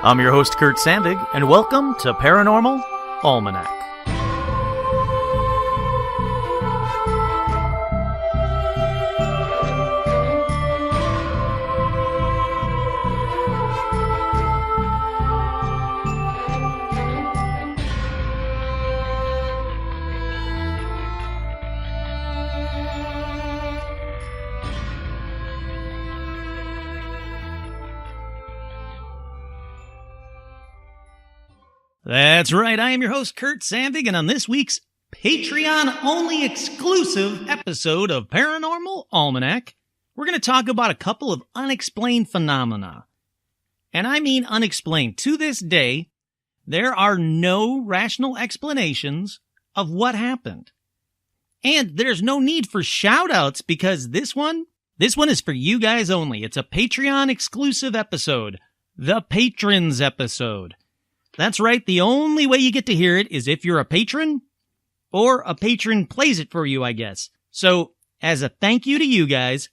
I'm your host, CURT and welcome to Paranormal Almanac. That's right, I am your host, CURT, and on this week's Patreon-only exclusive episode of Paranormal Almanac, we're going to talk about a couple of unexplained phenomena. And I mean unexplained. To this day, there are no rational explanations of what happened. And there's no need for shout-outs because this one is for you guys only. It's a Patreon-exclusive episode, the Patrons episode. That's right, the only way you get to hear it is if you're a patron, or a patron plays it for you, I guess. So, as a thank you to you guys,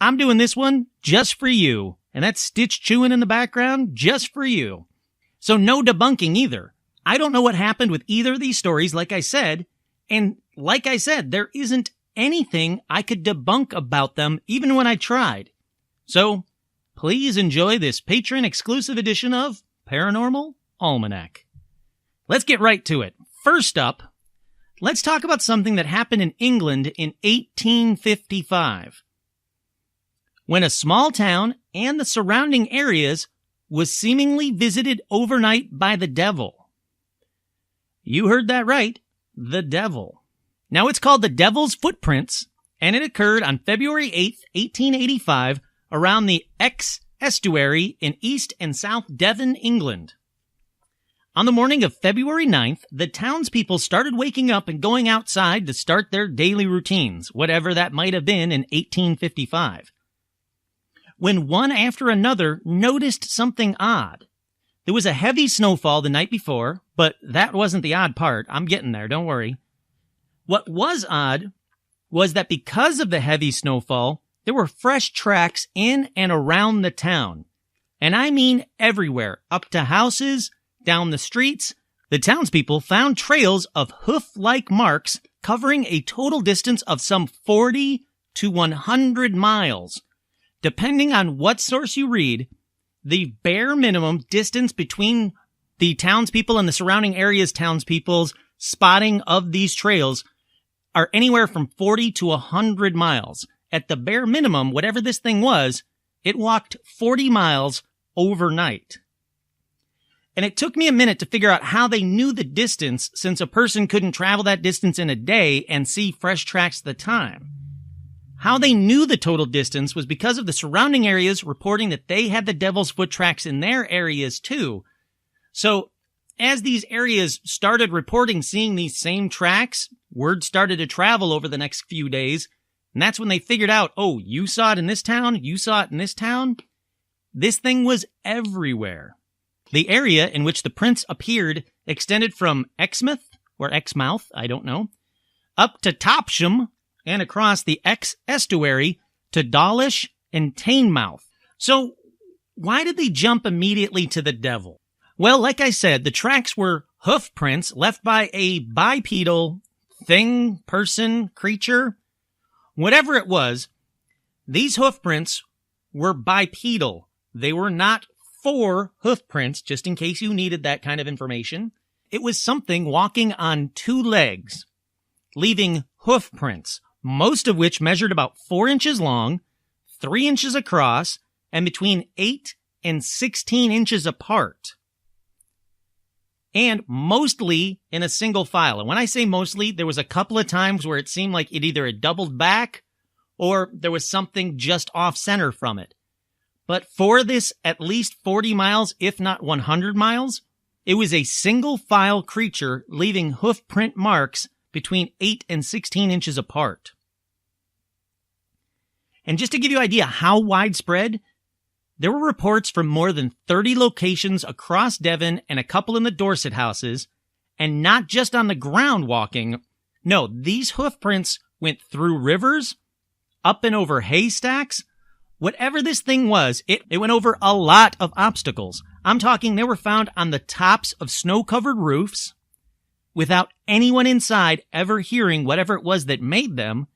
I'm doing this one just for you. And that's Stitch chewing in the background just for you. So no debunking either. I don't know what happened with either of these stories, like I said. And like I said, there isn't anything I could debunk about them, even when I tried. So, please enjoy this patron-exclusive edition of Paranormal Almanac. Let's get right to it. First up, let's talk about something that happened in England in 1855, when a small town and the surrounding areas was seemingly visited overnight by the devil. You heard that right, the devil. Now it's called the Devil's Footprints, and it occurred on February 8th, 1885, around the Exe estuary in East and South Devon, England. On the morning of February 9th, the townspeople started waking up and going outside to start their daily routines, whatever that might have been in 1855. When one after another noticed something odd. There was a heavy snowfall the night before, but that wasn't the odd part. I'm getting there, don't worry. What was odd was that because of the heavy snowfall, there were fresh tracks in and around the town. And I mean everywhere, up to houses, down the streets. The townspeople found trails of hoof-like marks covering a total distance of some 40 to 100 miles. Depending on what source you read, the bare minimum distance between the townspeople and the surrounding area's townspeople's spotting of these trails are anywhere from 40 to 100 miles. At the bare minimum, whatever this thing was, it walked 40 miles overnight. And it took me a minute to figure out how they knew the distance, since a person couldn't travel that distance in a day and see fresh tracks at the time. How they knew the total distance was because of the surrounding areas reporting that they had the Devil's Foot tracks in their areas too. So, as these areas started reporting seeing these same tracks, word started to travel over the next few days, and that's when they figured out, oh, you saw it in this town, you saw it in this town. This thing was everywhere. The area in which the prints appeared extended from Exmouth, or Exmouth, I don't know, up to Topsham, and across the Exe estuary to Dawlish and Teignmouth. So, why did they jump immediately to the devil? Well, like I said, the tracks were hoof prints left by a bipedal thing, person, creature, whatever it was. These hoof prints were bipedal. They were not 4 hoof prints, just in case you needed that kind of information. It was something walking on 2 legs, leaving hoof prints, most of which measured about 4 inches long, 3 inches across, and between 8 and 16 inches apart. And mostly in a single file. And when I say mostly, there was a couple of times where it seemed like it either had doubled back or there was something just off center from it. But for this at least 40 miles, if not 100 miles, it was a single file creature leaving hoof print marks between 8 and 16 inches apart. And just to give you an idea how widespread, there were reports from more than 30 locations across Devon and a couple in the Dorset houses, and not just on the ground walking. No, these hoof prints went through rivers, up and over haystacks. Whatever this thing was, it went over a lot of obstacles. I'm talking they were found on the tops of snow-covered roofs without anyone inside ever hearing whatever it was that made them,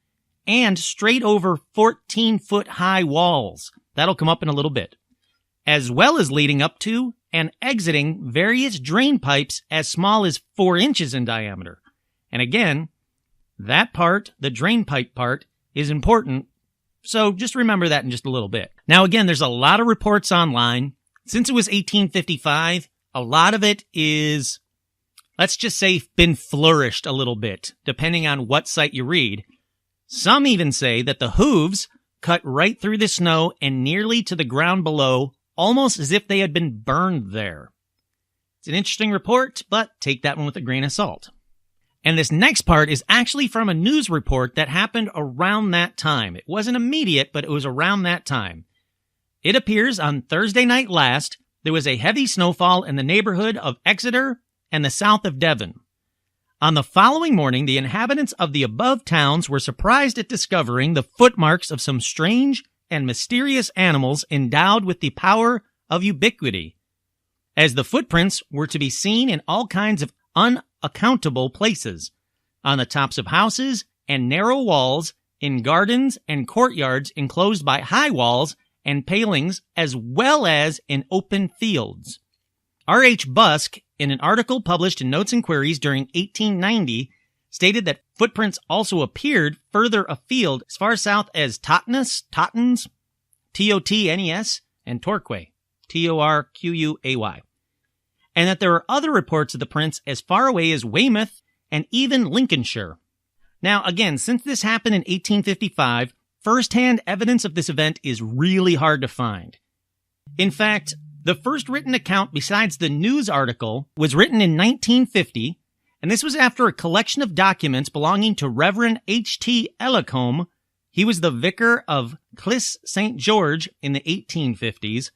and straight over 14-foot-high walls. That'll come up in a little bit. As well as leading up to and exiting various drain pipes as small as 4 inches in diameter. And again, that part, the drain pipe part, is important, so just remember that in just a little bit. Now again, there's a lot of reports online. Since it was 1855, a lot of it is, let's just say, been flourished a little bit, depending on what site you read. Some even say that the hooves cut right through the snow and nearly to the ground below, almost as if they had been burned there. It's an interesting report, but take that one with a grain of salt. And this next part is actually from a news report that happened around that time. It wasn't immediate, but it was around that time. It appears on Thursday night last, there was a heavy snowfall in the neighborhood of Exeter and the south of Devon. On the following morning, the inhabitants of the above towns were surprised at discovering the footmarks of some strange and mysterious animals endowed with the power of ubiquity, as the footprints were to be seen in all kinds of unaccountable places, on the tops of houses and narrow walls, in gardens and courtyards enclosed by high walls and palings, as well as in open fields. R.H. Busk, in an article published in Notes and Queries during 1890, stated that footprints also appeared further afield as far south as Tottnes, Totnes, and Torquay, Torquay, and that there are other reports of the prints as far away as Weymouth and even Lincolnshire. Now, again, since this happened in 1855, first-hand evidence of this event is really hard to find. In fact, the first written account besides the news article was written in 1950, and this was after a collection of documents belonging to Reverend H.T. Ellacombe. He was the vicar of Clis St. George in the 1850s.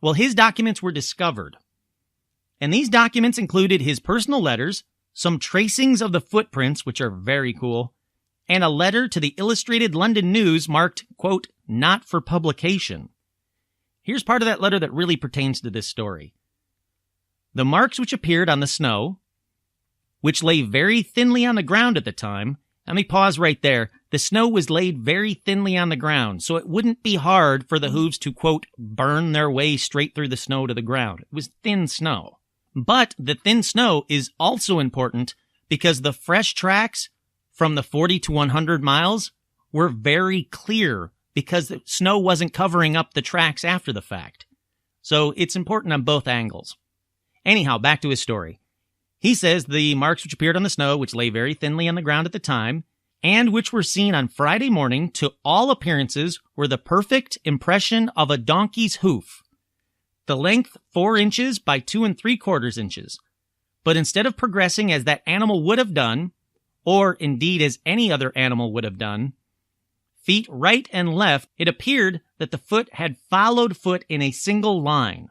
Well, his documents were discovered. And these documents included his personal letters, some tracings of the footprints, which are very cool, and a letter to the Illustrated London News marked, quote, "not for publication." Here's part of that letter that really pertains to this story. The marks which appeared on the snow, which lay very thinly on the ground at the time. Let me pause right there. The snow was laid very thinly on the ground, so it wouldn't be hard for the hooves to, quote, burn their way straight through the snow to the ground. It was thin snow. But the thin snow is also important because the fresh tracks from the 40 to 100 miles were very clear because the snow wasn't covering up the tracks after the fact. So it's important on both angles. Anyhow, back to his story. He says the marks which appeared on the snow, which lay very thinly on the ground at the time, and which were seen on Friday morning, to all appearances, were the perfect impression of a donkey's hoof. The length 4 inches by 2 3/4 inches. But instead of progressing as that animal would have done, or indeed as any other animal would have done, feet right and left, it appeared that the foot had followed foot in a single line,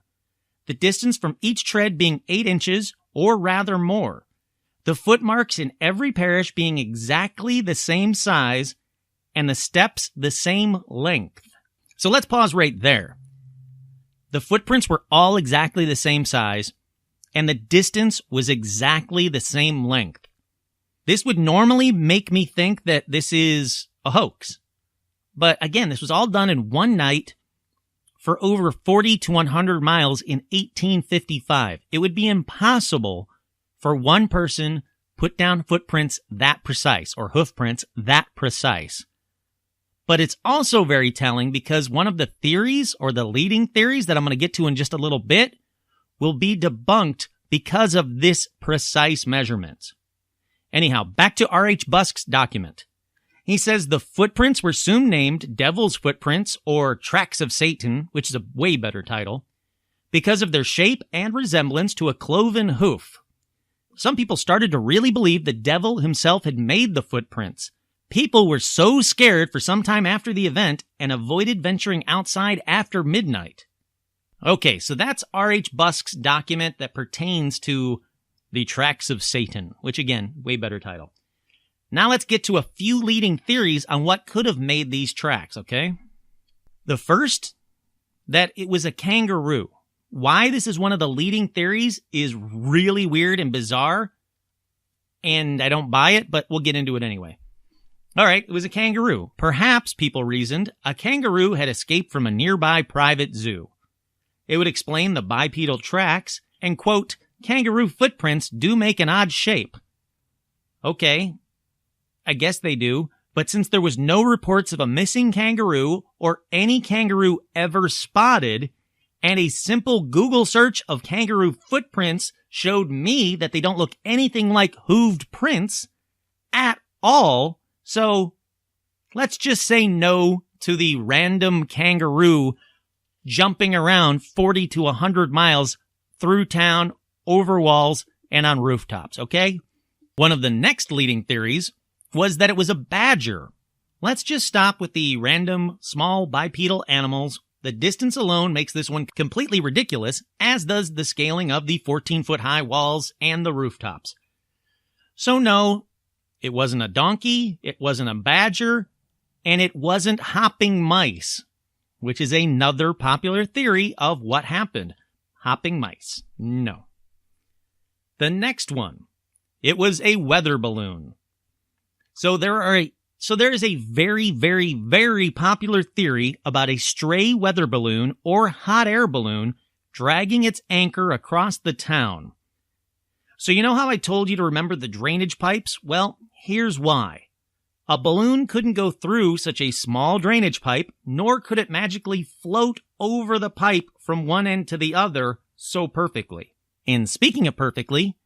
the distance from each tread being 8 inches, or rather more, the footmarks in every parish being exactly the same size, and the steps the same length. So let's pause right there. The footprints were all exactly the same size, and the distance was exactly the same length. This would normally make me think that this is a hoax. But again, this was all done in one night for over 40 to 100 miles in 1855. It would be impossible for one person put down footprints that precise, or hoof prints that precise. But it's also very telling because one of the theories, or the leading theories that I'm going to get to in just a little bit, will be debunked because of this precise measurement. Anyhow, back to R.H. Busk's document. He says the footprints were soon named Devil's Footprints, or Tracks of Satan, which is a way better title, because of their shape and resemblance to a cloven hoof. Some people started to really believe the devil himself had made the footprints. People were so scared for some time after the event and avoided venturing outside after midnight. Okay, so that's R.H. Busk's document that pertains to the Tracks of Satan, which again, way better title. Now let's get to a few leading theories on what could have made these tracks, okay? The first, that it was a kangaroo. why this is one of the leading theories is really weird and bizarre, and I don't buy it, but we'll get into it anyway. All right, it was a kangaroo. Perhaps, people reasoned, a kangaroo had escaped from a nearby private zoo. It would explain the bipedal tracks and, quote, kangaroo footprints do make an odd shape. Okay, I guess they do, but since there was no reports of a missing kangaroo or any kangaroo ever spotted, and a simple Google search of kangaroo footprints showed me that they don't look anything like hooved prints at all, so let's just say no to the random kangaroo jumping around 40 to 100 miles through town, over walls, and on rooftops, okay? One of the next leading theories was that it was a badger. Let's just stop with the random small bipedal animals. The distance alone makes this one completely ridiculous, as does the scaling of the 14-foot-high walls and the rooftops. So no, it wasn't a donkey, it wasn't a badger, and it wasn't hopping mice, which is another popular theory of what happened. Hopping mice. No. The next one. It was a weather balloon. So there is a very, very, very popular theory about a stray weather balloon or hot air balloon dragging its anchor across the town. So you know how I told you to remember the drainage pipes? Well, here's why. A balloon couldn't go through such a small drainage pipe, nor could it magically float over the pipe from one end to the other so perfectly. And speaking of perfectly,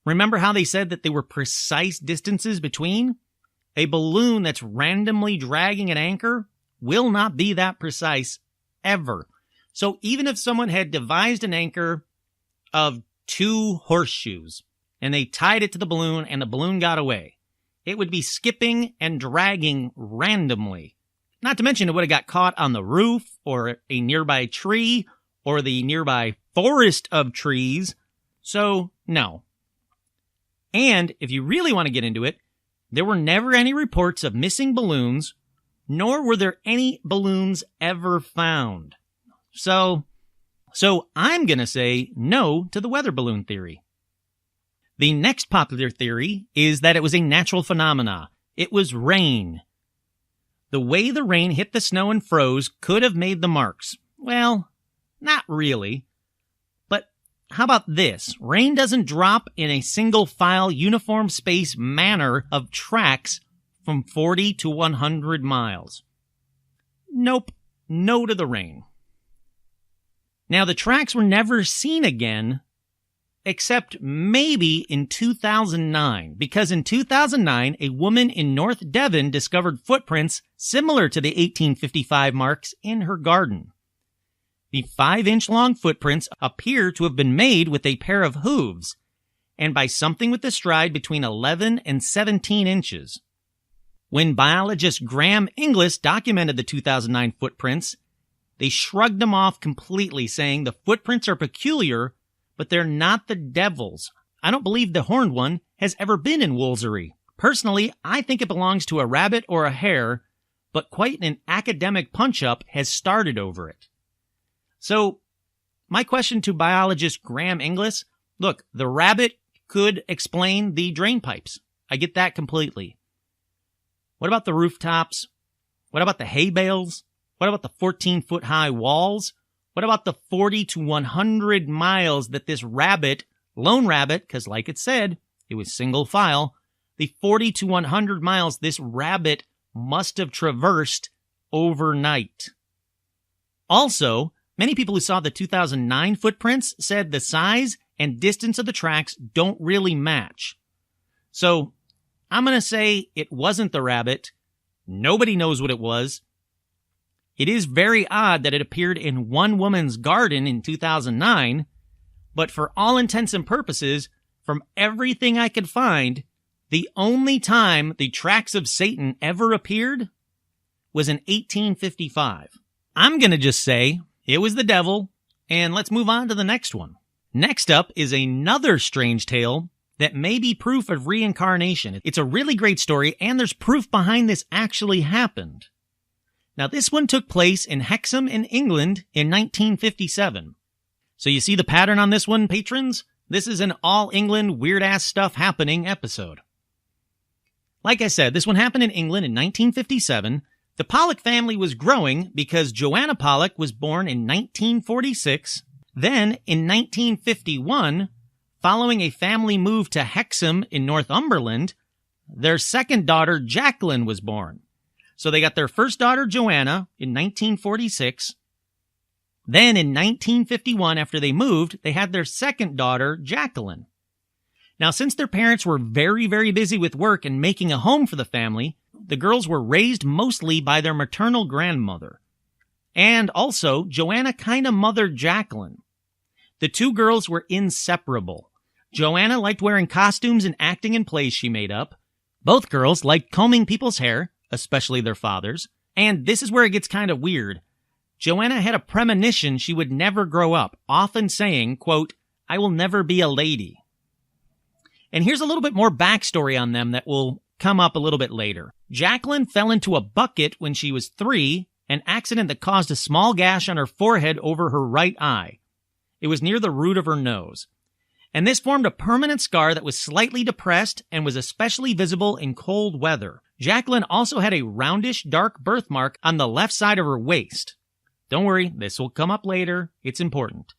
remember how they said that there were precise distances between? A balloon that's randomly dragging an anchor will not be that precise ever. So even if someone had devised an anchor of 2 horseshoes and they tied it to the balloon and the balloon got away, it would be skipping and dragging randomly. Not to mention it would have got caught on the roof or a nearby tree or the nearby forest of trees. So, no. And if you really want to get into it, there were never any reports of missing balloons, nor were there any balloons ever found. So I'm going to say no to the weather balloon theory. The next popular theory is that it was a natural phenomena. It was rain. The way the rain hit the snow and froze could have made the marks. Well, not really. But how about this? Rain doesn't drop in a single file uniform space manner of tracks from 40 to 100 miles. Nope. No to the rain. Now, the tracks were never seen again, except maybe in 2009, because in 2009, a woman in North Devon discovered footprints similar to the 1855 marks in her garden. The 5-inch long footprints appear to have been made with a pair of hooves, and by something with a stride between 11 and 17 inches. When biologist Graham Inglis documented the 2009 footprints, they shrugged them off completely, saying the footprints are peculiar, but they're not the devil's. I don't believe the horned one has ever been in Woolsey. Personally, I think it belongs to a rabbit or a hare, but quite an academic punch-up has started over it. So, my question to biologist Graham Inglis, look, the rabbit could explain the drain pipes. I get that completely. What about the rooftops? What about the hay bales? What about the 14-foot-high walls? What about the 40 to 100 miles that this rabbit, lone rabbit, because like it said, it was single file, the 40 to 100 miles this rabbit must have traversed overnight? Also, many people who saw the 2009 footprints said the size and distance of the tracks don't really match. So, I'm going to say it wasn't the rabbit. Nobody knows what it was. It is very odd that it appeared in one woman's garden in 2009, but for all intents and purposes, from everything I could find, the only time the tracks of Satan ever appeared was in 1855. I'm going to just say it was the devil, and let's move on to the next one. Next up is another strange tale that may be proof of reincarnation. It's a really great story, and there's proof behind this actually happened. Now, this one took place in Hexham in England in 1957. So you see the pattern on this one, patrons? This is an all-England weird-ass stuff happening episode. Like I said, this one happened in England in 1957. The Pollock family was growing because Joanna Pollock was born in 1946. Then, in 1951, following a family move to Hexham in Northumberland, their second daughter, Jacqueline, was born. So they got their first daughter, Joanna, in 1946. Then, in 1951, after they moved, they had their second daughter, Jacqueline. Now, since their parents were very, very busy with work and making a home for the family, the girls were raised mostly by their maternal grandmother. And also, Joanna kind of mothered Jacqueline. The two girls were inseparable. Joanna liked wearing costumes and acting in plays she made up. Both girls liked combing people's hair, especially their fathers. And this is where it gets kind of weird. Joanna had a premonition she would never grow up, often saying, quote, "I will never be a lady." And here's a little bit more backstory on them that will come up a little bit later. Jacqueline fell into a bucket when she was 3, an accident that caused a small gash on her forehead over her right eye. It was near the root of her nose. And this formed a permanent scar that was slightly depressed and was especially visible in cold weather. Jacqueline also had a roundish, dark birthmark on the left side of her waist. Don't worry, this will come up later. It's important.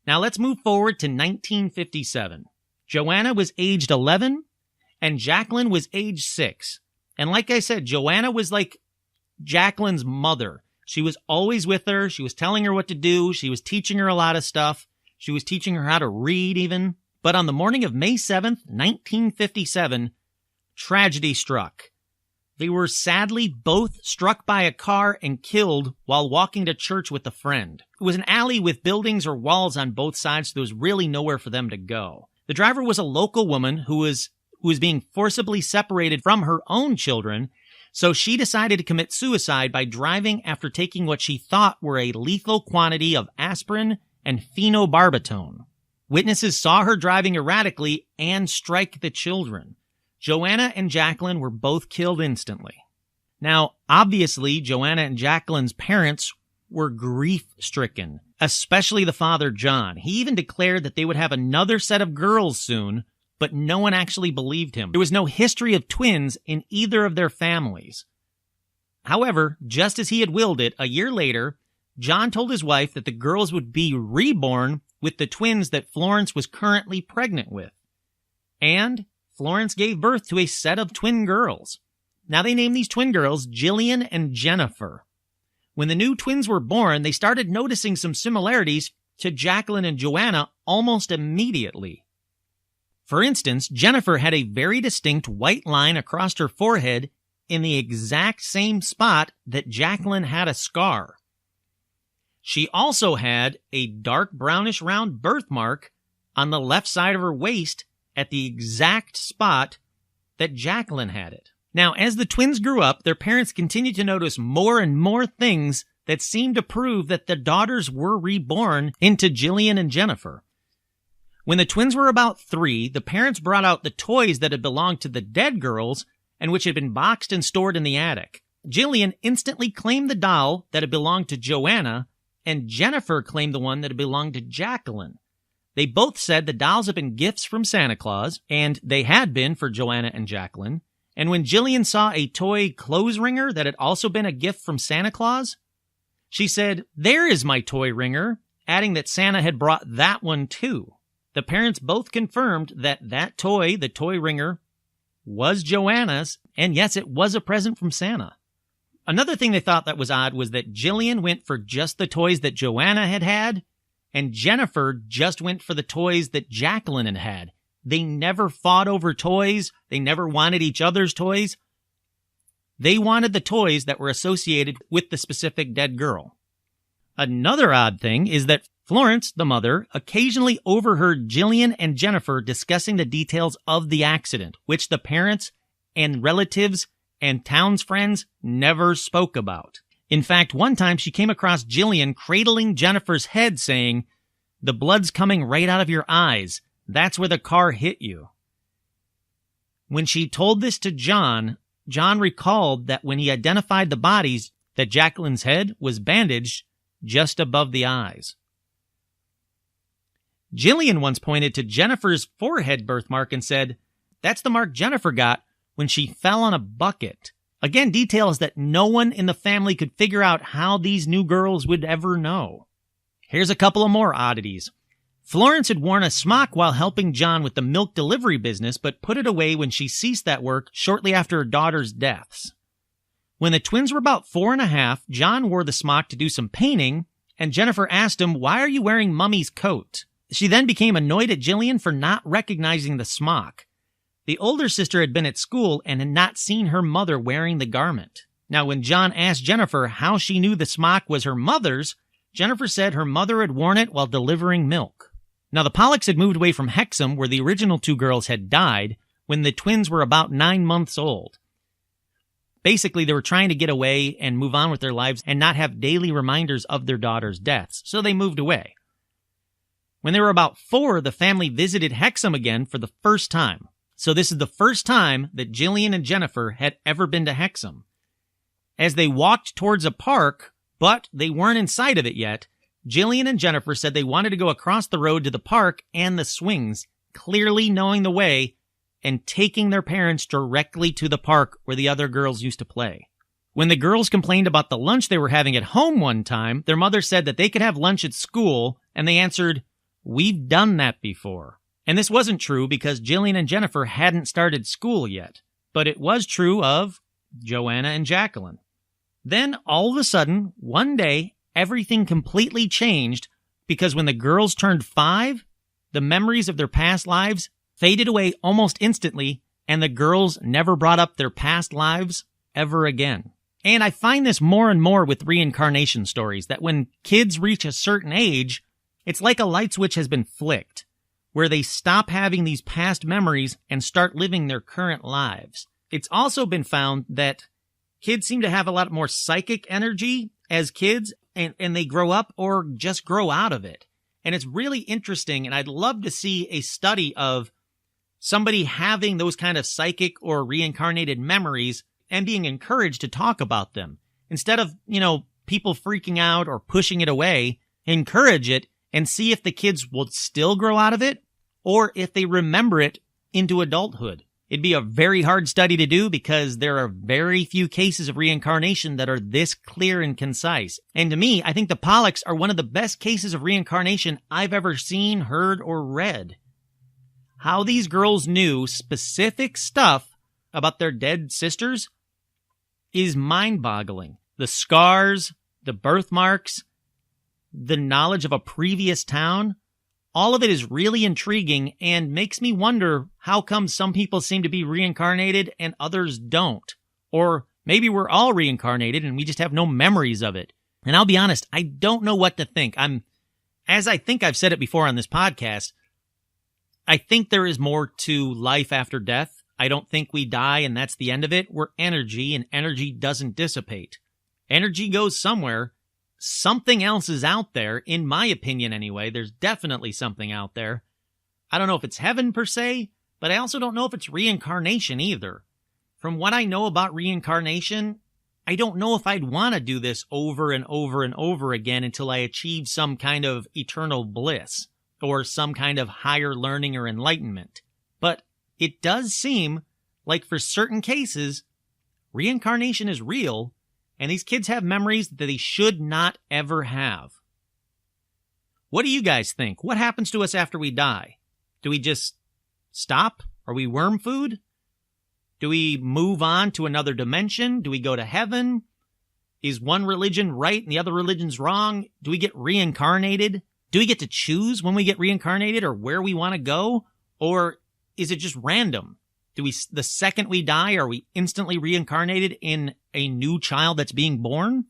Now let's move forward to 1957. Joanna was aged 11, and Jacqueline was age 6. And like I said, Joanna was like Jacqueline's mother. She was always with her. She was telling her what to do. She was teaching her a lot of stuff. She was teaching her how to read even. But on the morning of May 7th, 1957, tragedy struck. They were sadly both struck by a car and killed while walking to church with a friend. It was an alley with buildings or walls on both sides, so there was really nowhere for them to go. The driver was a local woman who was being forcibly separated from her own children, so she decided to commit suicide by driving after taking what she thought were a lethal quantity of aspirin and phenobarbital. Witnesses saw her driving erratically and strike the children. Joanna and Jacqueline were both killed instantly. Now, obviously, Joanna and Jacqueline's parents were grief-stricken, especially the father, John. He even declared that they would have another set of girls soon, but no one actually believed him. There was no history of twins in either of their families. However, just as he had willed it, a year later, John told his wife that the girls would be reborn with the twins that Florence was currently pregnant with. And Florence gave birth to a set of twin girls. Now they named these twin girls Jillian and Jennifer. When the new twins were born, they started noticing some similarities to Jacqueline and Joanna almost immediately. For instance, Jennifer had a very distinct white line across her forehead in the exact same spot that Jacqueline had a scar. She also had a dark brownish round birthmark on the left side of her waist at the exact spot that Jacqueline had it. Now, as the twins grew up, their parents continued to notice more and more things that seemed to prove that their daughters were reborn into Jillian and Jennifer. When the twins were about 3, the parents brought out the toys that had belonged to the dead girls and which had been boxed and stored in the attic. Jillian instantly claimed the doll that had belonged to Joanna, and Jennifer claimed the one that had belonged to Jacqueline. They both said the dolls had been gifts from Santa Claus, and they had been for Joanna and Jacqueline. And when Jillian saw a toy clothes wringer that had also been a gift from Santa Claus, she said, "There is my toy wringer," adding that Santa had brought that one too. The parents both confirmed that toy, the toy wringer, was Joanna's, and yes, it was a present from Santa. Another thing they thought that was odd was that Jillian went for just the toys that Joanna had had, and Jennifer just went for the toys that Jacqueline had had. They never fought over toys. They never wanted each other's toys. They wanted the toys that were associated with the specific dead girl. Another odd thing is that Florence, the mother, occasionally overheard Jillian and Jennifer discussing the details of the accident, which the parents and relatives and townsfriends never spoke about. In fact, one time she came across Jillian cradling Jennifer's head saying, "The blood's coming right out of your eyes. That's where the car hit you." When she told this to John, John recalled that when he identified the bodies, that Jacqueline's head was bandaged just above the eyes. Jillian once pointed to Jennifer's forehead birthmark and said, "That's the mark Jennifer got when she fell on a bucket." Again, details that no one in the family could figure out how these new girls would ever know. Here's a couple of more oddities. Florence had worn a smock while helping John with the milk delivery business, but put it away when she ceased that work shortly after her daughter's deaths. When the twins were about 4.5, John wore the smock to do some painting, and Jennifer asked him, "Why are you wearing Mummy's coat?" She then became annoyed at Jillian for not recognizing the smock. The older sister had been at school and had not seen her mother wearing the garment. Now, when John asked Jennifer how she knew the smock was her mother's, Jennifer said her mother had worn it while delivering milk. Now, the Pollocks had moved away from Hexham, where the original two girls had died, when the twins were about 9 months old. Basically, they were trying to get away and move on with their lives and not have daily reminders of their daughter's deaths, so they moved away. When they were about 4, the family visited Hexham again for the first time. So this is the first time that Jillian and Jennifer had ever been to Hexham. As they walked towards a park, but they weren't inside of it yet, Jillian and Jennifer said they wanted to go across the road to the park and the swings, clearly knowing the way and taking their parents directly to the park where the other girls used to play. When the girls complained about the lunch they were having at home one time, their mother said that they could have lunch at school, and they answered, "We've done that before." And this wasn't true because Jillian and Jennifer hadn't started school yet, but it was true of Joanna and Jacqueline. Then, all of a sudden, one day, everything completely changed because when the girls turned 5, the memories of their past lives faded away almost instantly, and the girls never brought up their past lives ever again. And I find this more and more with reincarnation stories, that when kids reach a certain age, it's like a light switch has been flicked, where they stop having these past memories and start living their current lives. It's also been found that kids seem to have a lot more psychic energy as kids, and they grow up or just grow out of it. And it's really interesting, and I'd love to see a study of somebody having those kind of psychic or reincarnated memories and being encouraged to talk about them. Instead of, people freaking out or pushing it away, encourage it and see if the kids will still grow out of it or if they remember it into adulthood. It'd be a very hard study to do because there are very few cases of reincarnation that are this clear and concise. And to me, I think the Pollocks are one of the best cases of reincarnation I've ever seen, heard, or read. How these girls knew specific stuff about their dead sisters is mind-boggling. The scars, the birthmarks, the knowledge of a previous town, all of it is really intriguing and makes me wonder how come some people seem to be reincarnated and others don't. Or maybe we're all reincarnated and we just have no memories of it. And I'll be honest, I don't know what to think. As I think I've said it before on this podcast, I think there is more to life after death. I don't think we die and that's the end of it. We're energy, and energy doesn't dissipate. Energy goes somewhere. Something else is out there, in my opinion anyway. There's definitely something out there. I don't know if it's heaven per se, but I also don't know if it's reincarnation either. From what I know about reincarnation, I don't know if I'd want to do this over and over and over again until I achieve some kind of eternal bliss or some kind of higher learning or enlightenment. But it does seem like for certain cases, reincarnation is real. And these kids have memories that they should not ever have. What do you guys think? What happens to us after we die? Do we just stop? Are we worm food? Do we move on to another dimension? Do we go to heaven? Is one religion right and the other religion's wrong? Do we get reincarnated? Do we get to choose when we get reincarnated or where we want to go? Or is it just random? The second we die, are we instantly reincarnated in a new child that's being born?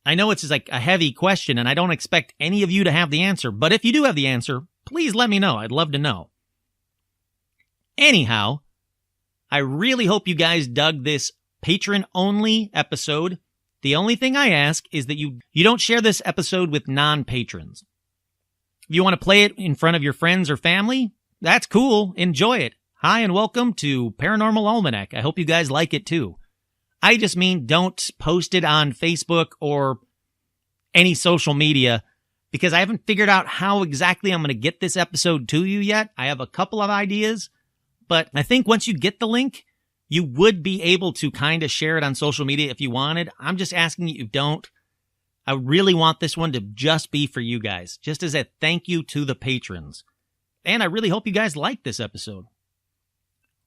I know it's just like a heavy question, and I don't expect any of you to have the answer, but if you do have the answer, please let me know. I'd love to know. Anyhow, I really hope you guys dug this patron-only episode. The only thing I ask is that you don't share this episode with non-patrons. If you want to play it in front of your friends or family, that's cool. Enjoy it. Hi, and welcome to Paranormal Almanac. I hope you guys like it too. I just mean don't post it on Facebook or any social media because I haven't figured out how exactly I'm going to get this episode to you yet. I have a couple of ideas, but I think once you get the link, you would be able to kind of share it on social media if you wanted. I'm just asking you don't. I really want this one to just be for you guys, just as a thank you to the patrons. And I really hope you guys like this episode.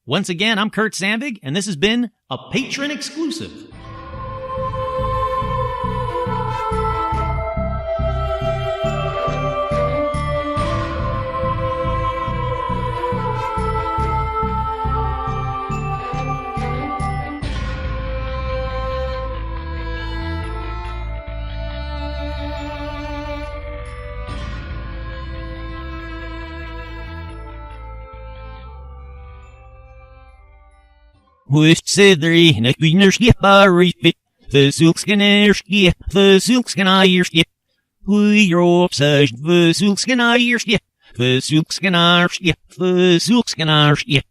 Once again, I'm Kurt Sandvig, and this has been a Patron exclusive. Wist sedri, na kvinnerskip arifit, the sulkskenerskip, the sulkskenirskip. We ropsaj, the sulkskenirskip, the sulkskenarskip, the sulkskenarskip.